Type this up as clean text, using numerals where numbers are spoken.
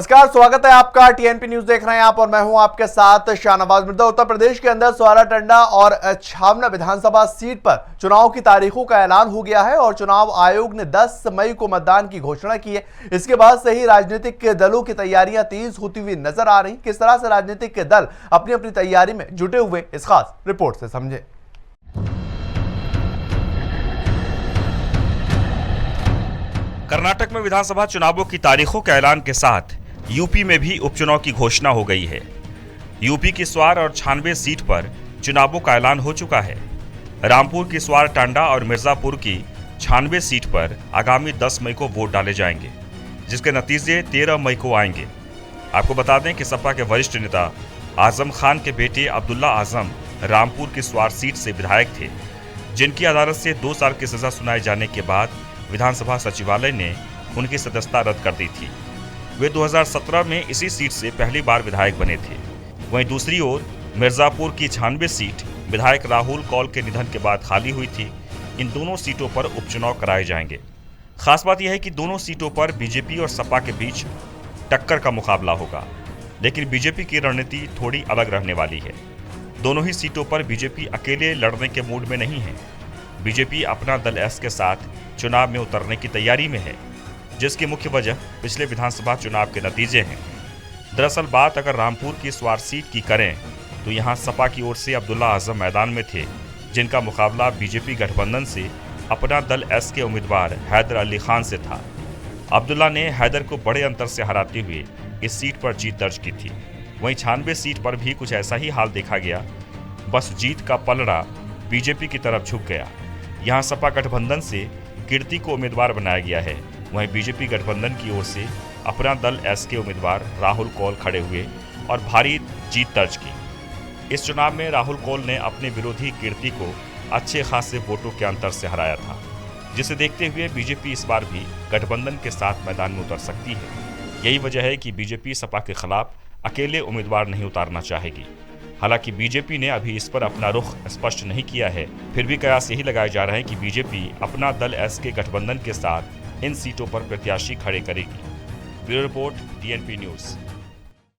नमस्कार, स्वागत है आपका। टीएनपी न्यूज देख रहे हैं आप और मैं हूं आपके साथ शाहनवाज मिर्जा। उत्तर प्रदेश के अंदर स्वारा टंडा और छावना विधानसभा सीट पर चुनाव की तारीखों का ऐलान हो गया है और चुनाव आयोग ने 10 मई को मतदान की घोषणा की है। इसके बाद से ही राजनीतिक दलों की तैयारियां तेज होती हुई नजर आ रही। किस तरह से राजनीतिक दल अपनी अपनी तैयारी में जुटे हुए, इस खास रिपोर्ट से समझे। कर्नाटक में विधानसभा चुनावों की तारीखों के ऐलान के साथ यूपी में भी उपचुनाव की घोषणा हो गई है। यूपी की स्वार और छानबे सीट पर चुनावों का ऐलान हो चुका है। रामपुर की स्वार टांडा और मिर्जापुर की छानबे सीट पर आगामी 10 मई को वोट डाले जाएंगे, जिसके नतीजे 13 मई को आएंगे। आपको बता दें कि सपा के वरिष्ठ नेता आजम खान के बेटे अब्दुल्ला आजम रामपुर की स्वार सीट से विधायक थे, जिनकी अदालत से 2 साल की सजा सुनाए जाने के बाद विधानसभा सचिवालय ने उनकी सदस्यता रद्द कर दी थी। वे 2017 में इसी सीट से पहली बार विधायक बने थे। वहीं दूसरी ओर मिर्जापुर की छानबे सीट विधायक राहुल कौल के निधन के बाद खाली हुई थी। इन दोनों सीटों पर उपचुनाव कराए जाएंगे। खास बात यह है कि दोनों सीटों पर बीजेपी और सपा के बीच टक्कर का मुकाबला होगा, लेकिन बीजेपी की रणनीति थोड़ी अलग रहने वाली है। दोनों ही सीटों पर बीजेपी अकेले लड़ने के मूड में नहीं है। बीजेपी अपना दल एस के साथ चुनाव में उतरने की तैयारी में है, जिसकी मुख्य वजह पिछले विधानसभा चुनाव के नतीजे हैं। दरअसल बात अगर रामपुर की स्वार सीट की करें तो यहां सपा की ओर से अब्दुल्ला आजम मैदान में थे, जिनका मुकाबला बीजेपी गठबंधन से अपना दल एस के उम्मीदवार हैदर अली खान से था। अब्दुल्ला ने हैदर को बड़े अंतर से हराते हुए इस सीट पर जीत दर्ज की थी। वहीं छानबे सीट पर भी कुछ ऐसा ही हाल देखा गया, बस जीत का पलड़ा बीजेपी की तरफ झुक गया। यहाँ सपा गठबंधन से कीर्ति को उम्मीदवार बनाया गया है। वहीं बीजेपी गठबंधन की ओर से अपना दल एस के उम्मीदवार राहुल कौल खड़े हुए और भारी जीत दर्ज की। इस चुनाव में राहुल कौल ने अपने विरोधी कीर्ति को अच्छे खासे वोटों के अंतर से हराया था, जिसे देखते हुए बीजेपी इस बार भी गठबंधन के साथ मैदान में उतर सकती है। यही वजह है कि बीजेपी सपा के खिलाफ अकेले उम्मीदवार नहीं उतारना चाहेगी। हालांकि बीजेपी ने अभी इस पर अपना रुख स्पष्ट नहीं किया है, फिर भी कयास यही लगाए जा रहे हैं कि बीजेपी अपना दल एस के गठबंधन के साथ इन सीटों पर प्रत्याशी खड़े करेगी। Bureau report, TNP news.